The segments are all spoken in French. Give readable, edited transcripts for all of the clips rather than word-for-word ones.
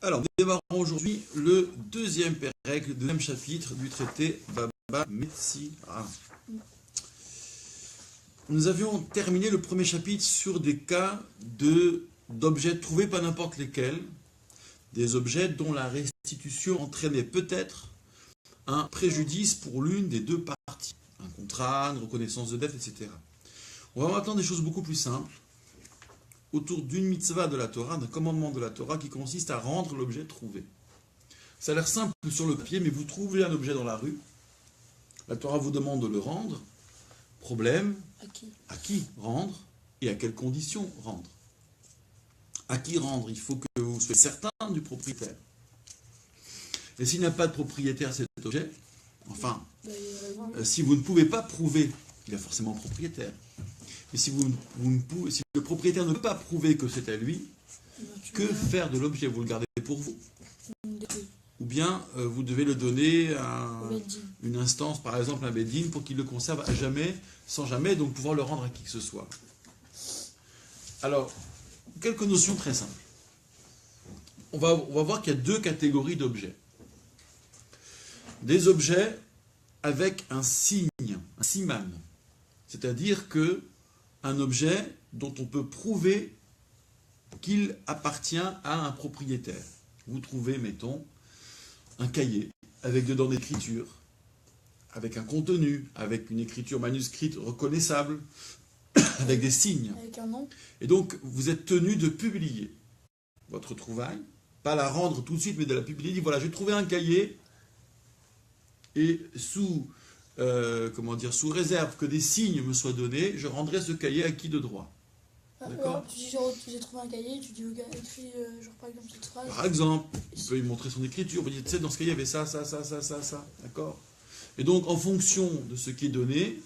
Alors, nous démarrons aujourd'hui le deuxième pérec, le deuxième chapitre du traité Baba Metzira. Nous avions terminé le premier chapitre sur des cas d'objets trouvés, pas n'importe lesquels, des objets dont la restitution entraînait peut-être un préjudice pour l'une des deux parties, un contrat, une reconnaissance de dette, etc. On va maintenant des choses beaucoup plus simples, autour d'une mitzvah de la Torah, d'un commandement de la Torah qui consiste à rendre l'objet trouvé. Ça a l'air simple sur le papier, mais vous trouvez un objet dans la rue, la Torah vous demande de le rendre. Problème, à qui rendre et à quelles conditions rendre. À qui rendre? Il faut que vous soyez certain du propriétaire. Et s'il n'y a pas de propriétaire à cet objet, enfin, si vous ne pouvez pas prouver qu'il y a forcément un propriétaire, et si le propriétaire ne peut pas prouver que c'est à lui, que faire de l'objet? Vous le gardez pour vous? Ou bien vous devez le donner à une instance, par exemple un Bedin, pour qu'il le conserve à jamais, sans jamais donc pouvoir le rendre à qui que ce soit. Alors, quelques notions très simples. On va voir qu'il y a deux catégories d'objets. Des objets avec un signe, un siman, c'est-à-dire que un objet dont on peut prouver qu'il appartient à un propriétaire. Vous trouvez, mettons, un cahier avec dedans des écritures, avec un contenu, avec une écriture manuscrite reconnaissable, avec des signes. Avec un nom. Et donc, vous êtes tenu de publier votre trouvaille, pas la rendre tout de suite, mais de la publier. Voilà, j'ai trouvé un cahier et sous réserve que des signes me soient donnés, je rendrai ce cahier acquis de droit. Alors, tu dis genre, j'ai trouvé un cahier, tu dis au gars, écris, genre par exemple cette phrase. Par exemple, il peut lui montrer son écriture, vous dites, tu sais, dans ce cahier, il y avait ça, d'accord? Et donc, en fonction de ce qui est donné,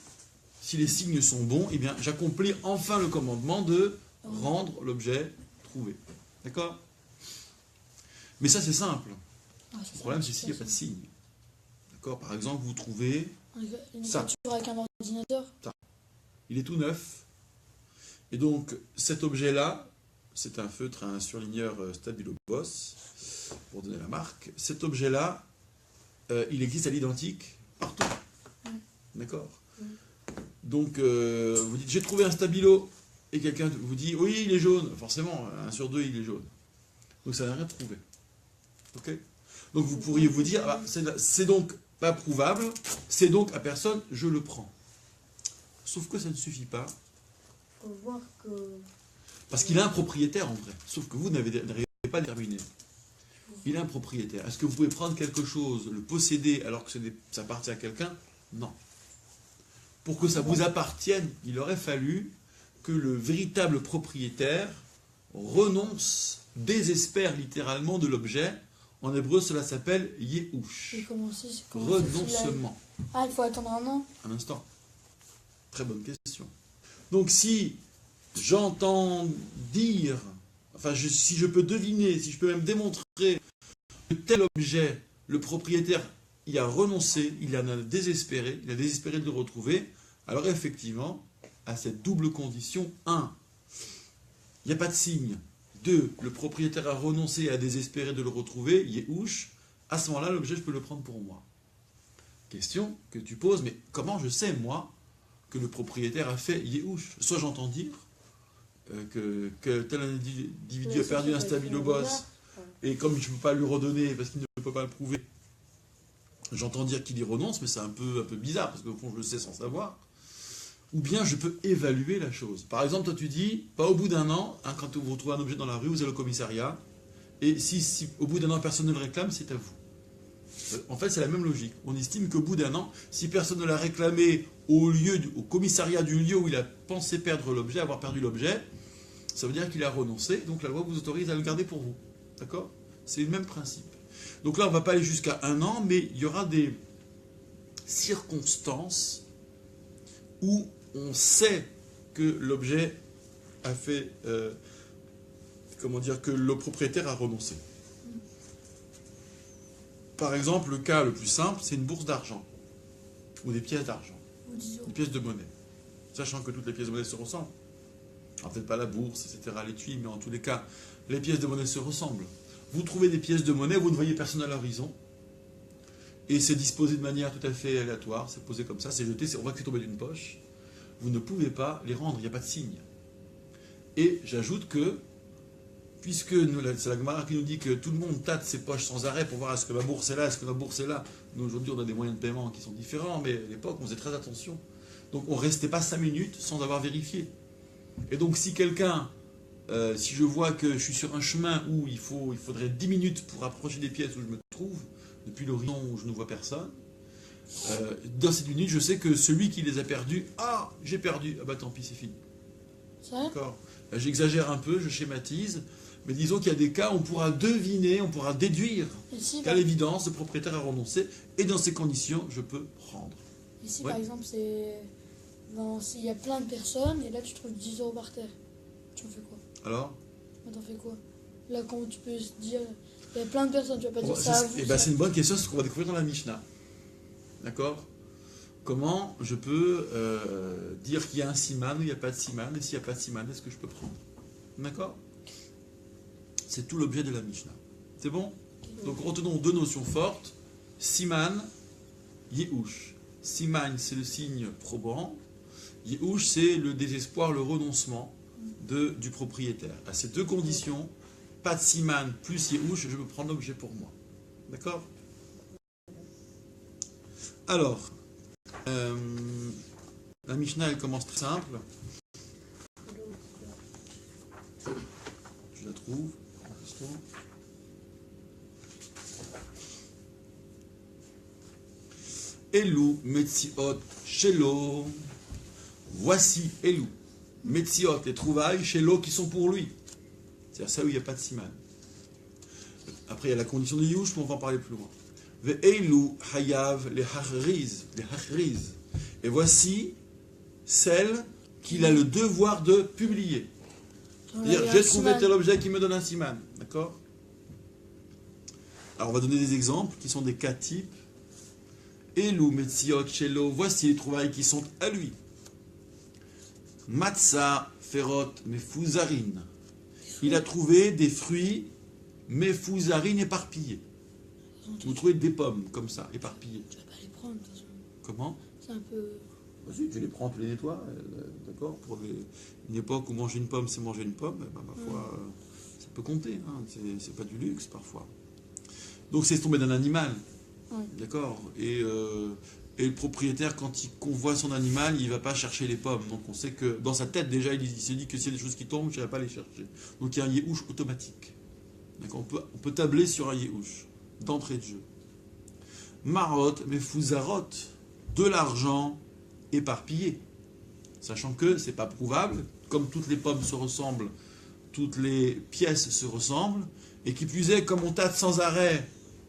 si les signes sont bons, eh bien, j'accomplis enfin le commandement de rendre l'objet trouvé. D'accord? Mais ça, c'est simple. Le problème, c'est s'il n'y a pas de signe. D'accord? Par exemple, vous trouvez une ça. écriture avec un ordinateur. Ça. Il est tout neuf. Et donc, cet objet-là, c'est un feutre, un surligneur Stabilo Boss, pour donner la marque. Cet objet-là, il existe à l'identique partout. D'accord? Donc, vous dites, j'ai trouvé un Stabilo, et quelqu'un vous dit, oui, il est jaune. Forcément, 1 sur 2, il est jaune. Donc, ça n'a rien trouvé. Ok? Donc, vous pourriez vous dire, ah, c'est donc pas prouvable, c'est donc à personne, je le prends. Sauf que ça ne suffit pas. Voir que... Parce qu'il a un propriétaire en vrai, sauf que vous n'arrivez pas à déterminer. Il a un propriétaire. Est-ce que vous pouvez prendre quelque chose, le posséder alors que ça appartient à quelqu'un? Non. Pour que ça vous appartienne, il aurait fallu que le véritable propriétaire renonce, désespère littéralement de l'objet. En hébreu, cela s'appelle Yehush. Renoncement. Ah, il faut attendre un an? Un instant. Très bonne question. Donc si j'entends dire, enfin si je peux deviner, si je peux même démontrer que tel objet, le propriétaire y a renoncé, il en a désespéré, il a désespéré de le retrouver, alors effectivement, à cette double condition, 1, il n'y a pas de signe, 2, le propriétaire a renoncé et a désespéré de le retrouver, Yehush, à ce moment-là, l'objet, je peux le prendre pour moi. Question que tu poses, mais comment je sais, moi, que le propriétaire a fait Yehush? Soit j'entends dire que tel individu a perdu un Stabilo Boss, et comme je ne peux pas lui redonner parce qu'il ne peut pas le prouver, j'entends dire qu'il y renonce, mais c'est un peu bizarre, parce qu'au fond je le sais sans savoir. Ou bien je peux évaluer la chose. Par exemple, toi tu dis, pas au bout d'un an, hein, quand vous retrouvez un objet dans la rue, vous allez au commissariat, et si au bout d'un an personne ne le réclame, c'est à vous. En fait, c'est la même logique. On estime qu'au bout d'un an, si personne ne l'a réclamé au commissariat du lieu où il a pensé perdre l'objet, avoir perdu l'objet, ça veut dire qu'il a renoncé, donc la loi vous autorise à le garder pour vous. D'accord? C'est le même principe. Donc là, on ne va pas aller jusqu'à 1 an, mais il y aura des circonstances où on sait que l'objet a fait... que le propriétaire a renoncé. Par exemple, le cas le plus simple, c'est une bourse d'argent, ou des pièces d'argent, des pièces de monnaie. Sachant que toutes les pièces de monnaie se ressemblent. Alors peut-être pas la bourse, etc., l'étui, mais en tous les cas, les pièces de monnaie se ressemblent. vous trouvez des pièces de monnaie, vous ne voyez personne à l'horizon, et c'est disposé de manière tout à fait aléatoire, c'est posé comme ça, c'est jeté, on voit que c'est tombé d'une poche, vous ne pouvez pas les rendre, il n'y a pas de signe. Et j'ajoute que, puisque c'est la Gemara qui nous dit que tout le monde tâte ses poches sans arrêt pour voir est-ce que ma bourse est là, est-ce que ma bourse est là. Nous aujourd'hui on a des moyens de paiement qui sont différents, mais à l'époque on faisait très attention. Donc on ne restait pas 5 minutes sans avoir vérifié. Et donc si quelqu'un, si je vois que je suis sur un chemin où il faudrait 10 minutes pour approcher des pièces où je me trouve, depuis l'horizon où je ne vois personne, dans cette minute je sais que celui qui les a perdus, j'ai perdu, tant pis c'est fini. D'accord. J'exagère un peu, je schématise, mais disons qu'il y a des cas où on pourra deviner, on pourra déduire qu'à l'évidence, le propriétaire a renoncé, et dans ces conditions, je peux prendre. Ici, par exemple, s'il y a plein de personnes, et là tu trouves 10 euros par terre, tu en fais quoi? Alors? T'en fais quoi? Là, comment tu peux se dire, il y a plein de personnes, tu vas pas dire ça à vous. C'est une bonne question, c'est ce qu'on va découvrir dans la Mishnah. D'accord? Comment je peux dire qu'il y a un siman ou il n'y a pas de siman, et s'il n'y a pas de siman, est-ce que je peux prendre? D'accord? C'est tout l'objet de la Mishnah. C'est bon? Donc retenons deux notions fortes. Siman, Yehush. Siman, c'est le signe probant. Yehush, c'est le désespoir, le renoncement du propriétaire. À ces deux conditions, pas de siman plus Yehush, je peux prendre l'objet pour moi. D'accord? Alors, la Mishnah, elle commence très simple. Je la trouve. Elou Metziot Shelo. Voici Elou. Metziot, les trouvailles, Shelo qui sont pour lui. C'est-à-dire ça où il n'y a pas de siman. Après, il y a la condition de Yush, mais on va en parler plus loin. Ve'elou Hayav les Hachriz. Et voici celle qu'il a le devoir de publier. C'est-à-dire, j'ai trouvé tel objet qui me donne un siman. D'accord? Alors, on va donner des exemples qui sont des cas types. Elou Metziot Shelo, voici les trouvailles qui sont à lui. Matzah Ferot Mefuzarin. Il a trouvé des fruits Mefuzarin éparpillés. Vous trouvez des pommes comme ça, éparpillées. Tu vas pas les prendre de toute façon. Comment? C'est un peu. Vas-y, tu les prends, tu les nettoies, d'accord? Pour une époque où manger une pomme, c'est manger une pomme, ma foi, ça peut compter, hein. C'est pas du luxe parfois. Donc c'est tombé d'un animal, d'accord? Et le propriétaire, quand il convoit son animal, il ne va pas chercher les pommes. Donc on sait que dans sa tête déjà, il se dit que s'il y a des choses qui tombent, je n'irai pas les chercher. Donc il y a un yéhouch automatique. D'accord? On peut tabler sur un yéhouch d'entrée de jeu. Marot, mais fouzarot, de l'argent éparpillé. Sachant que c'est pas prouvable, comme toutes les pommes se ressemblent, toutes les pièces se ressemblent, et qui plus est, comme on tâte sans arrêt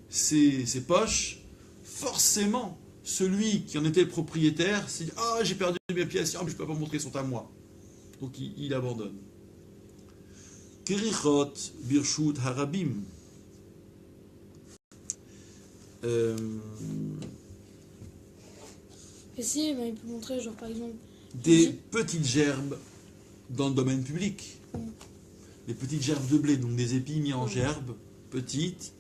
ces poches, forcément, celui qui en était le propriétaire s'est dit « Ah, j'ai perdu mes pièces, je ne peux pas montrer, sont à moi. » Donc il abandonne. Kerichot birshut harabim. Et si, il peut montrer, genre par exemple... Des petites gerbes dans le domaine public. Des petites gerbes de blé, donc des épis mis en gerbes, petites.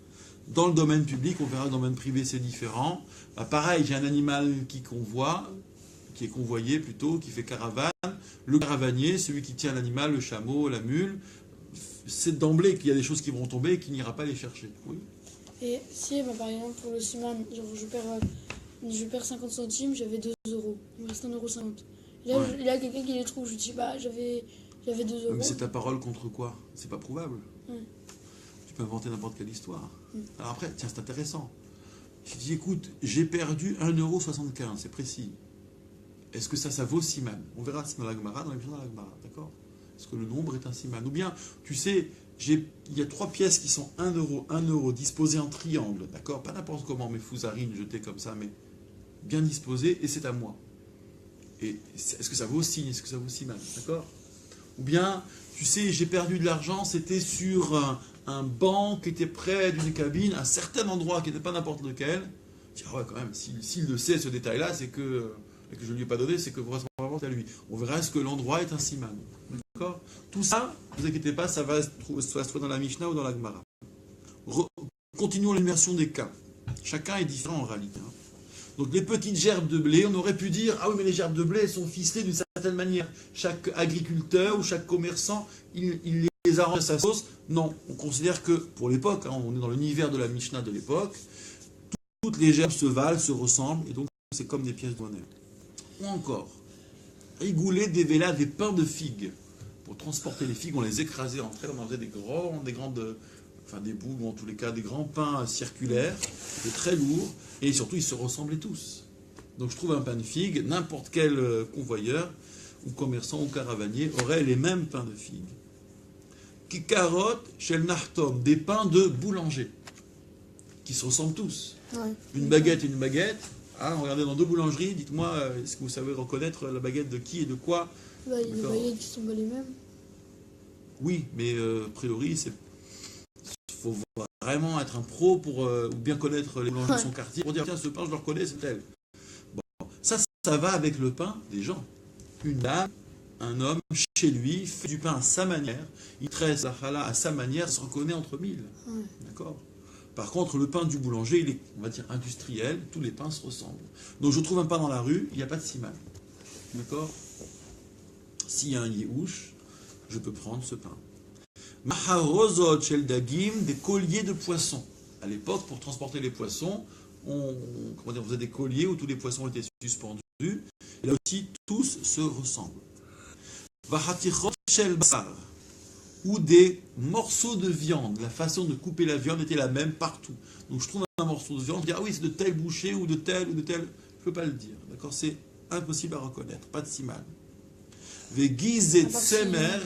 Dans le domaine public, on verra dans le domaine privé, c'est différent. Pareil, j'ai un animal qui est convoyé plutôt, qui fait caravane. Le caravanier, celui qui tient l'animal, le chameau, la mule, c'est d'emblée qu'il y a des choses qui vont tomber et qu'il n'ira pas les chercher. Oui. Et si, par exemple, pour le siman, genre je perds 50 centimes, j'avais 2 euros. Il me reste 1,50 €. Et là, il y a quelqu'un qui les trouve, je dis, j'avais 2 euros. Mais c'est ta parole contre quoi? C'est pas prouvable. Tu peux inventer n'importe quelle histoire. Alors après, tiens, c'est intéressant. Je dis, écoute, j'ai perdu 1,75 €, c'est précis. Est-ce que ça vaut siman? On verra si dans la Gemara, dans l'émission de la Gemara, d'accord? Est-ce que le nombre est un siman? Ou bien, tu sais, il y a 3 pièces qui sont 1 euro, disposées en triangle, d'accord? Pas n'importe comment, mais fouzarine, jetées comme ça, mais bien disposées, et c'est à moi. Et est-ce que ça vaut signe? Est-ce que ça vaut siman? D'accord? Ou bien, tu sais, j'ai perdu de l'argent, c'était sur un banc qui était près d'une cabine, un certain endroit qui n'était pas n'importe lequel. Je dis, ouais, quand même, s'il le sait, ce détail-là, c'est que, et que je ne lui ai pas donné, c'est que vraisemblablement c'est à lui. On verra est-ce que l'endroit est un siman. D'accord? Tout ça, ne vous inquiétez pas, ça va se trouver dans la Mishnah ou dans la Gemara. Continuons l'immersion des cas. Chacun est différent en réalité. Donc les petites gerbes de blé, on aurait pu dire, ah oui, mais les gerbes de blé sont ficelées d'une certaine manière. Chaque agriculteur ou chaque commerçant, il les arrange à sa sauce. Non, on considère que, pour l'époque, on est dans l'univers de la Mishnah de l'époque, toutes les gerbes se valent, se ressemblent, et donc c'est comme des pièces de monnaie. Ou encore, rigouler des vélas, des pains de figues. Pour transporter les figues, on les écrasait entre elles, on en faisait des boules, ou en tous les cas des grands pains circulaires, de très lourds, et surtout ils se ressemblaient tous. Donc je trouve un pain de figue, n'importe quel convoyeur, ou commerçant, ou caravanier, aurait les mêmes pains de figue. Kikarot shel nartom, des pains de boulanger, qui se ressemblent tous. Ouais. Une baguette et une baguette. Regardez dans deux boulangeries, dites-moi, est-ce que vous savez reconnaître la baguette de qui et de quoi? Bah, il y a des baguettes qui sont pas les mêmes. Oui, mais a priori, il faut vraiment être un pro pour ou bien connaître les boulangers de son quartier pour dire tiens, ce pain, je le reconnais, c'est tel. Bon, ça va avec le pain des gens. Une dame, un homme, chez lui, fait du pain à sa manière, il tresse la challah à sa manière, se reconnaît entre mille. Ouais. D'accord? Par contre, le pain du boulanger, il est, on va dire, industriel, tous les pains se ressemblent. Donc je trouve un pain dans la rue, il n'y a pas de siman. D'accord? S'il y a un yéhouch, je peux prendre ce pain. Maharozot shel dagim, des colliers de poissons. À l'époque, pour transporter les poissons, on faisait des colliers où tous les poissons étaient suspendus. Et là aussi, tous se ressemblent. Vahatichot shel basar, ou des morceaux de viande. La façon de couper la viande était la même partout. Donc je trouve un morceau de viande, je dis, ah oui, c'est de tel boucher ou de tel, je ne peux pas le dire. D'accord? C'est impossible à reconnaître, pas de siman. Vegizet semer,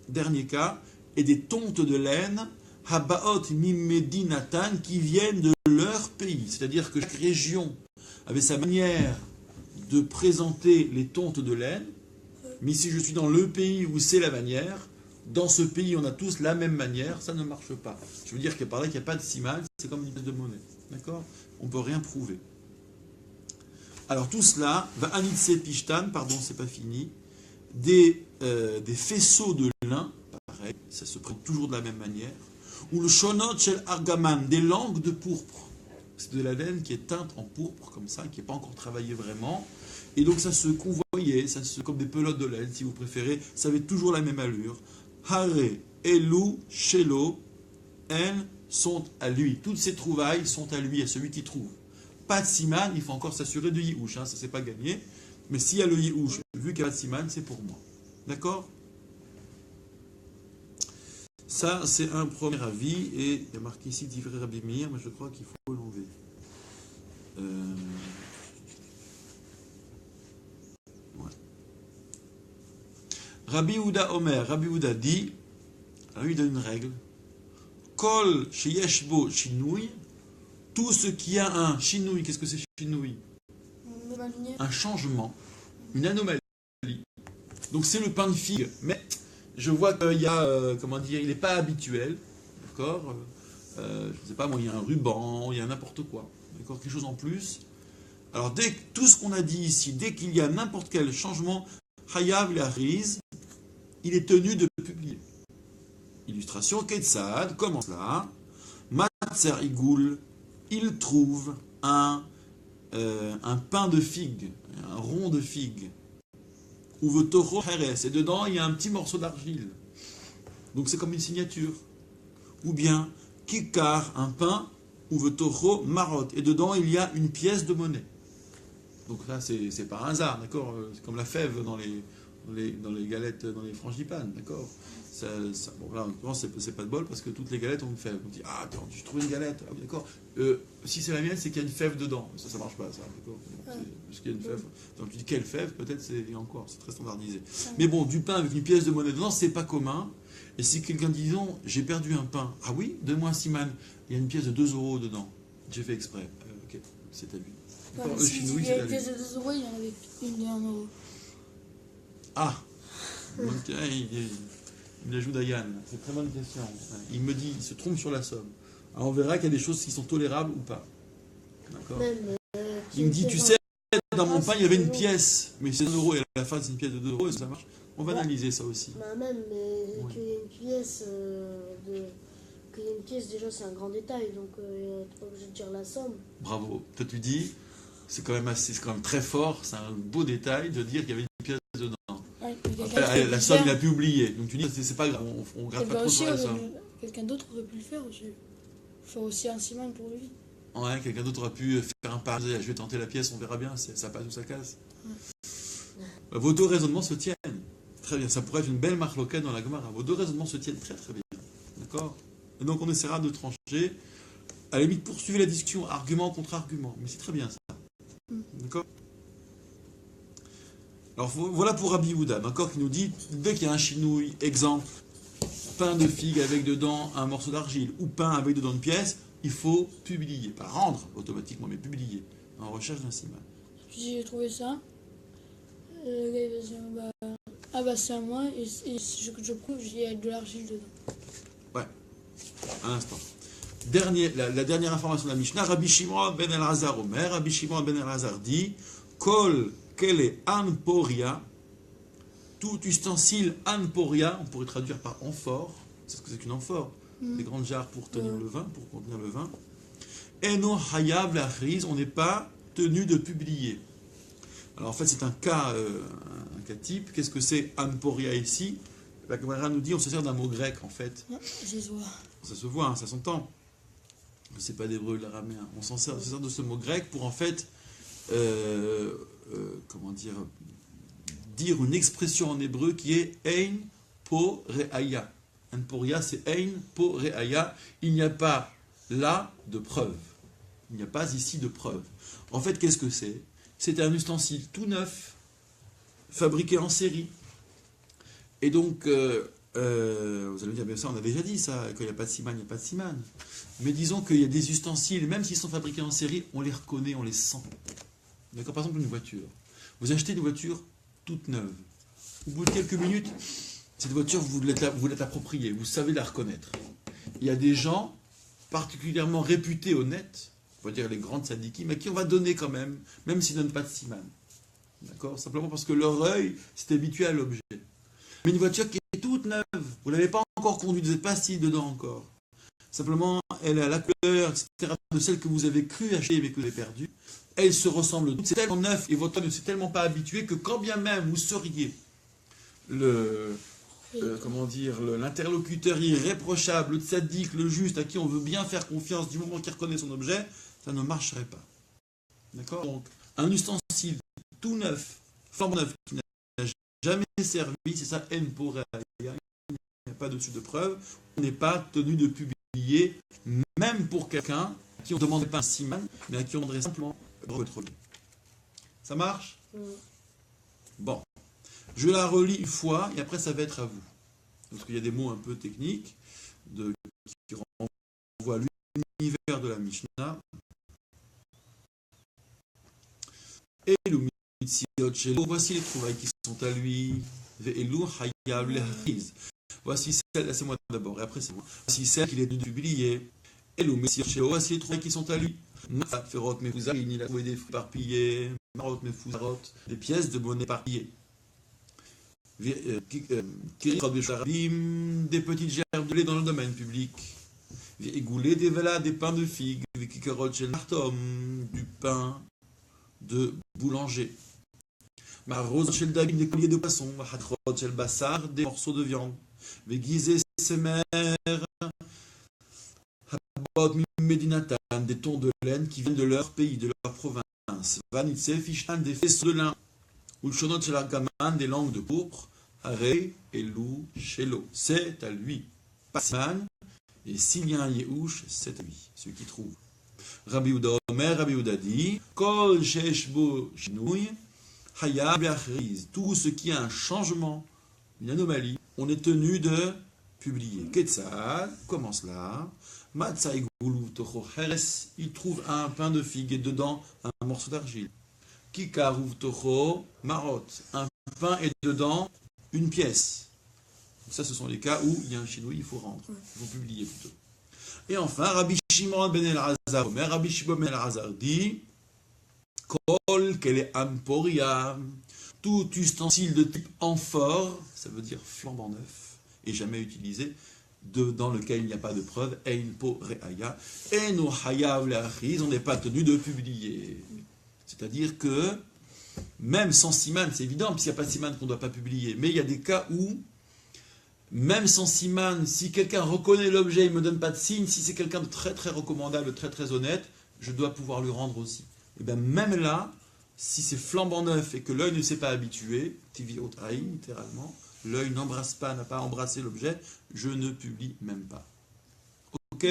dernier cas, et des tontes de laine, habaot mimedinatan, qui viennent de leur pays. C'est-à-dire que chaque région avait sa manière de présenter les tontes de laine, mais si je suis dans le pays où c'est la manière, dans ce pays on a tous la même manière, ça ne marche pas. Je veux dire que par là qu'il n'y a pas de siman, c'est comme une pièce de monnaie. D'accord? On ne peut rien prouver. Alors tout cela, va anitse pishtan, pardon, c'est pas fini, des faisceaux de lin, pareil, ça se prend toujours de la même manière, ou le shonot shel argaman, des langues de pourpre. C'est de la laine qui est teinte en pourpre, comme ça, qui n'est pas encore travaillée vraiment, et donc ça se convoyait, comme des pelotes de laine, si vous préférez, ça avait toujours la même allure. Hare, Elou, Shelo, elles sont à lui. Toutes ces trouvailles sont à lui, à celui qui trouve. Pas de siman, il faut encore s'assurer de yéhouch, ça c'est pas gagné. Mais s'il y a le yéhouch, vu qu'il y a pas de siman, c'est pour moi. D'accord? Ça, c'est un premier avis, et il y a marqué ici Divrei Rabbi Meir, mais je crois qu'il faut l'enlever. Ouais. Rabbi Houda Omer, Rabbi Houda dit, alors lui il donne une règle, Kol sheyeshbo shinui, tout ce qui a un shinui, qu'est-ce que c'est shinui? Un changement, une anomalie. Donc c'est le pain de figue, mais je vois qu'il y a, il n'est pas habituel, d'accord? Je ne sais pas, moi, il y a un ruban, il y a n'importe quoi, d'accord? Quelque chose en plus. Alors, tout ce qu'on a dit ici, dès qu'il y a n'importe quel changement, Hayav l'Ariz, il est tenu de publier. Illustration, Ketsad, comment cela? Matzer Igoul, il trouve un pain de figue, un rond de figue. Ou Vetoro Heres, et dedans il y a un petit morceau d'argile. Donc c'est comme une signature. Ou bien Kikar, un pain, ou Vetoro Marot, et dedans il y a une pièce de monnaie. Donc là c'est par hasard, d'accord? C'est comme la fève dans les galettes, dans les frangipanes, d'accord? Bon, là en l'occurrence c'est pas de bol parce que toutes les galettes ont une fève. On dit ah attends, j'ai trouvé une galette, ah, d'accord. Si c'est la mienne, c'est qu'il y a une fève dedans. Ça marche pas, ça, d'accord? Parce qu'il y a une fève. Donc tu dis quelle fève? Peut-être c'est très standardisé. Mais bon, du pain avec une pièce de monnaie dedans, c'est pas commun. Et si quelqu'un dit disons, j'ai perdu un pain, ah oui, donne-moi un siman, il y a une pièce de 2 € dedans. J'ai fait exprès. Ok, c'est à lui. Ouais, si il y a une pièce de 2 €, il y en avait une de 1 €. Ah, donc, il ajoute à Yann. C'est une très bonne question. Il me dit, il se trompe sur la somme. Alors on verra qu'il y a des choses qui sont tolérables ou pas. D'accord? Il me dit, tu sais, dans mon pain, il y avait une pièce, mais c'est 2 € et à la fin, c'est une pièce de 2 €, et ça marche. On va analyser ça aussi. Bah même, mais qu'il y ait une pièce qu'il y ait une pièce, déjà, c'est un grand détail, donc t'es pas obligé de dire la somme. Bravo. Toi, tu dis, c'est quand même très fort, c'est un beau détail de dire qu'il y avait une pièce dedans. Ouais, Après, la somme, il a pu oublier. Donc tu dis, c'est pas grave, on gratte pas trop sur la somme. Quelqu'un d'autre aurait pu le faire aussi. Faire aussi un siman pour lui. Ouais, quelqu'un d'autre aurait pu faire un pari, je vais tenter la pièce, on verra bien, ça passe ou ça casse. Vos deux raisonnements se tiennent. Très bien, ça pourrait être une belle marloquette dans la Gemara. Vos deux raisonnements se tiennent très très bien. D'accord? Et donc on essaiera de trancher. À la limite, poursuivre la discussion, argument contre argument. Mais c'est très bien ça. D'accord? Alors voilà pour Rabbi Yehuda, d'accord, qui nous dit, dès qu'il y a un chinouille, exemple, pain de figue avec dedans un morceau d'argile, ou pain avec dedans une pièce, il faut publier. Pas rendre automatiquement, mais publier. En recherche d'un siman. Puis j'ai trouvé ça. Le gars il va dire, ah bah c'est à moi, et je prouve qu'il y a de l'argile dedans. Ouais, un instant. La dernière information de la Mishnah, Rabbi Shimon ben El-Hazar Omer, Rabbi Shimon ben El-Hazar dit, Kol kele anporia, tout ustensile anporia, on pourrait traduire par amphore, c'est ce que c'est qu'une amphore, les grandes jarres pour tenir le vin, pour contenir le vin. Eno hayav lachriz, on n'est pas tenu de publier. Alors en fait c'est un cas type. Qu'est-ce que c'est anporia ici? La Gemara nous dit on se sert d'un mot grec en fait. Ça se voit, hein, ça s'entend. C'est pas d'hébreu, de l'araméen. On se sert de ce mot grec pour en fait dire une expression en hébreu qui est ein po re'aya. Anporia c'est ein po re'aya. Il n'y a pas là de preuve. Il n'y a pas ici de preuve. En fait, qu'est-ce que c'est? C'est un ustensile tout neuf, fabriqué en série. Et donc, vous allez me dire, bien ça, on a déjà dit ça, quand il n'y a pas de siman, il n'y a pas de siman. Mais disons qu'il y a des ustensiles, même s'ils sont fabriqués en série, on les reconnaît, on les sent. D'accord? Par exemple, une voiture. Vous achetez une voiture toute neuve. Au bout de quelques minutes, cette voiture, vous l'êtes appropriée, vous savez la reconnaître. Il y a des gens particulièrement réputés, honnêtes, on va dire les grandes sadikim, mais qui on va donner quand même s'ils ne donnent pas de siman. D'accord? Simplement parce que leur œil s'est habitué à l'objet. Mais une voiture qui est toute neuve, vous ne l'avez pas encore conduite, vous n'êtes pas assis dedans encore. Simplement, elle a la couleur, etc., de celle que vous avez cru acheter mais que vous avez perdue. Elle se ressemble toutes. C'est tellement neuf et votre œil ne s'est tellement pas habitué que quand bien même vous seriez l'interlocuteur irréprochable, le tzaddik, le juste, à qui on veut bien faire confiance du moment qu'il reconnaît son objet, ça ne marcherait pas. D'accord? Donc, un ustensile tout neuf, flambant neuf, qui n'a jamais servi, c'est ça, en pour rien. Il n'y a pas dessus de preuve. On n'est pas tenu de publier, même pour quelqu'un à qui on ne demandait pas un siman, mais à qui on demanderait simplement votre vie. Ça marche? Bon. Je la relis une fois et après ça va être à vous. Parce qu'il y a des mots un peu techniques qui renvoient à l'univers de la Mishnah. Et voici les trouvailles qui sont à lui. Voici celles, laissez-moi d'abord, et après c'est moi. Voici celles qu'il est de publier. Voici les trouvailles qui sont à lui. Il a trouvé des fruits éparpillés, des pièces de monnaie éparpillées. Des petites gerbes de lait dans le domaine public. Des velas, des pains de figues, du pain de boulanger. Des colliers de poisson, des morceaux de viande. Des tons de laine qui viennent de leur pays, de leur province. Des faisceaux de lin. Des langues de pourpre. Haré, Elou, Shelo. C'est à lui. Pasman. Et s'il y a un Yehush, c'est à lui, celui qui trouve. Rabbi Yehuda Omer, Rabbi Yehuda dit, Kol sheshbo shinouy, hayab yachriz. Tout ce qui a un changement, une anomalie, on est tenu de publier. Ketzad, comment cela? Matzai goulou tocho heres, il trouve un pain de figue et dedans un morceau d'argile. Kikaruv tocho marot, un pain et dedans une pièce. Ça, ce sont les cas où il y a un chinois, il faut rendre, il faut publier plutôt. Et enfin, Rabbi Shimon ben El-Hazar, Rabbi Shimon ben El-Hazar dit, Kol kele amporia, tout ustensile de type amphore, ça veut dire flambant neuf, et jamais utilisé, dans lequel il n'y a pas de preuve, Ein po re'aya, Eno hayav le'achiz, on n'est pas tenu de publier. C'est-à-dire que, même sans siman, c'est évident, puisqu'il n'y a pas de siman qu'on ne doit pas publier, mais il y a des cas où, même sans siman, si quelqu'un reconnaît l'objet, il ne me donne pas de signe, si c'est quelqu'un de très très recommandable, très très honnête, je dois pouvoir le rendre aussi. Et bien même là, si c'est flambant neuf et que l'œil ne s'est pas habitué, tiviot aïn, littéralement, l'œil n'embrasse pas, n'a pas embrassé l'objet, je ne publie même pas. Ok?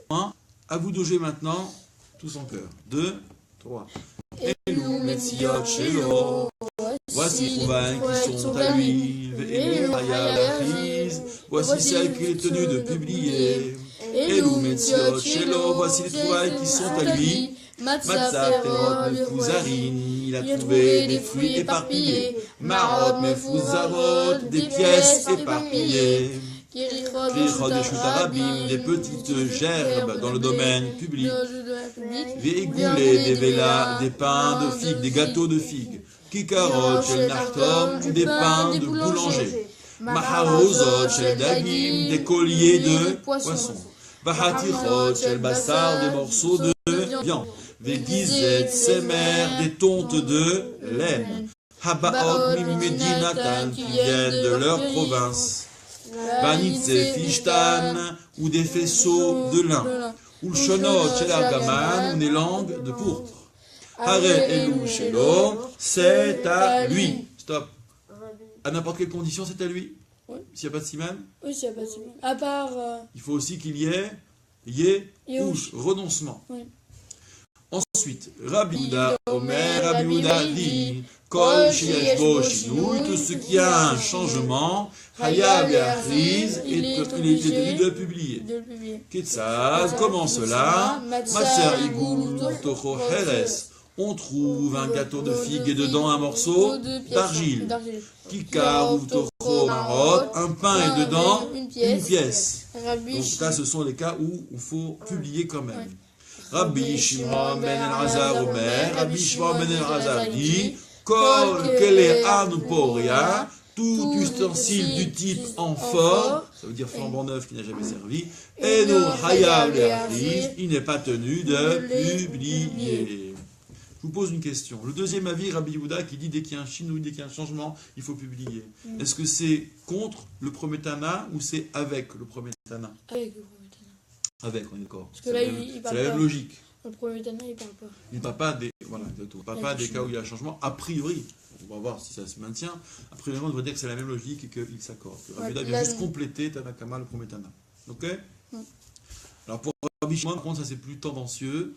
Un, à vous de jouer maintenant, tous en chœur. 2, 3. Elou Metziot Shelo, voici les trouvailles qui sont à lui, Elou Hayal Achiz, voici celle qu'il est tenu de publier. Elou Metziot Shelo, voici les trouvailles qui sont à lui, Matzah Terot Mefouzarin, il a trouvé des fruits éparpillés, Marot Mefouzarot, des pièces éparpillées. Krichot de Shutarabim, des petites gerbes dans le domaine public. Végoulé, des vélas, des pains de figues, des gâteaux de figues. Kikarot, shel nartom, des pains de boulanger. Maharozot, shel dagim, des colliers de poissons. Vahatichot, shel bassar, des morceaux de viande. Vegizet, semer, des tontes de laine. Habaot, mimedinatan, qui viennent de leur province. Vanitze Fishtan, ou des faisceaux de lin, ou le shonot shel argaman, ou des langues de pourpre. Hare Elou Shelo, c'est à lui. Stop. À n'importe quelle condition, c'est à lui. Oui. S'il n'y a pas de siman. Oui, s'il n'y a pas de siman. À part. Il faut aussi qu'il y ait ouch, renoncement. Oui. Ensuite, Rabbi Yehuda Omer, Rabbi Yehuda dit, Kol sheyesh bo shinui, tout ce qui a un changement, Hayav le'achriz, il est tenu de publier. Ketzad, comment cela? Maser igul tocho heres. On trouve un gâteau de figue et dedans un morceau d'argile. Kikar ou tocho marot, un pain et dedans une pièce. Donc ça, ce sont les cas où il faut publier quand même. Rabbi Shimon ben Elazar Omer, Rabbi Shimon ben Elazar dit, Kol kele anuporia, tout ustensile du type amphore, ça veut dire flambant neuf qui n'a jamais servi, et no hayav le'achriz, il n'est pas tenu de publier. Je vous pose une question. Le deuxième avis, Rabbi Yehuda, qui dit dès qu'il y a un chinouille, dès qu'il y a un changement, il faut publier. Est-ce que c'est contre le premier Tana ou c'est avec le premier Tana? Avec le premier Tana. Avec, on est d'accord. Parce que là, il parle c'est la même logique. Le premier Tana, il parle pas. Il ne parle pas des, voilà, il parle pas des cas où il y a un changement. A priori, on va voir si ça se maintient. A priori, on devrait dire que c'est la même logique et qu'il s'accorde. Rabbi Yehuda vient juste compléter Tanakama, le premier Tana. Ok? Alors pour Rabbi Shimon, par contre, ça c'est plus tendancieux.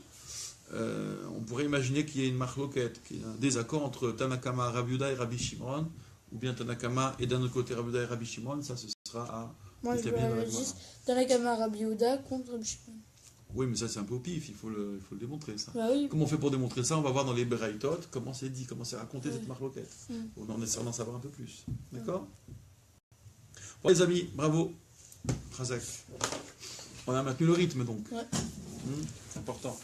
On pourrait imaginer qu'il y ait une marloquette, qu'il y ait un désaccord entre Tanakama, Rabbi Yehuda et Rabbi Shimon, ou bien Tanakama et d'un autre côté Rabbi Yehuda et Rabbi Shimon. Ça, ce sera à. Moi, je vois juste Tanakama, Rabbi Yehuda contre Rabbi Shimon. Oui, mais ça, c'est un peu au pif, il faut le démontrer, ça. Bah oui. Comment on fait pour démontrer ça? On va voir dans les Beraitot comment c'est dit, comment c'est raconté cette marloquette. On essaie d'en savoir un peu plus. D'accord? Bon, les amis, bravo. Khazak. On a maintenu le rythme, donc. Ouais. C'est important.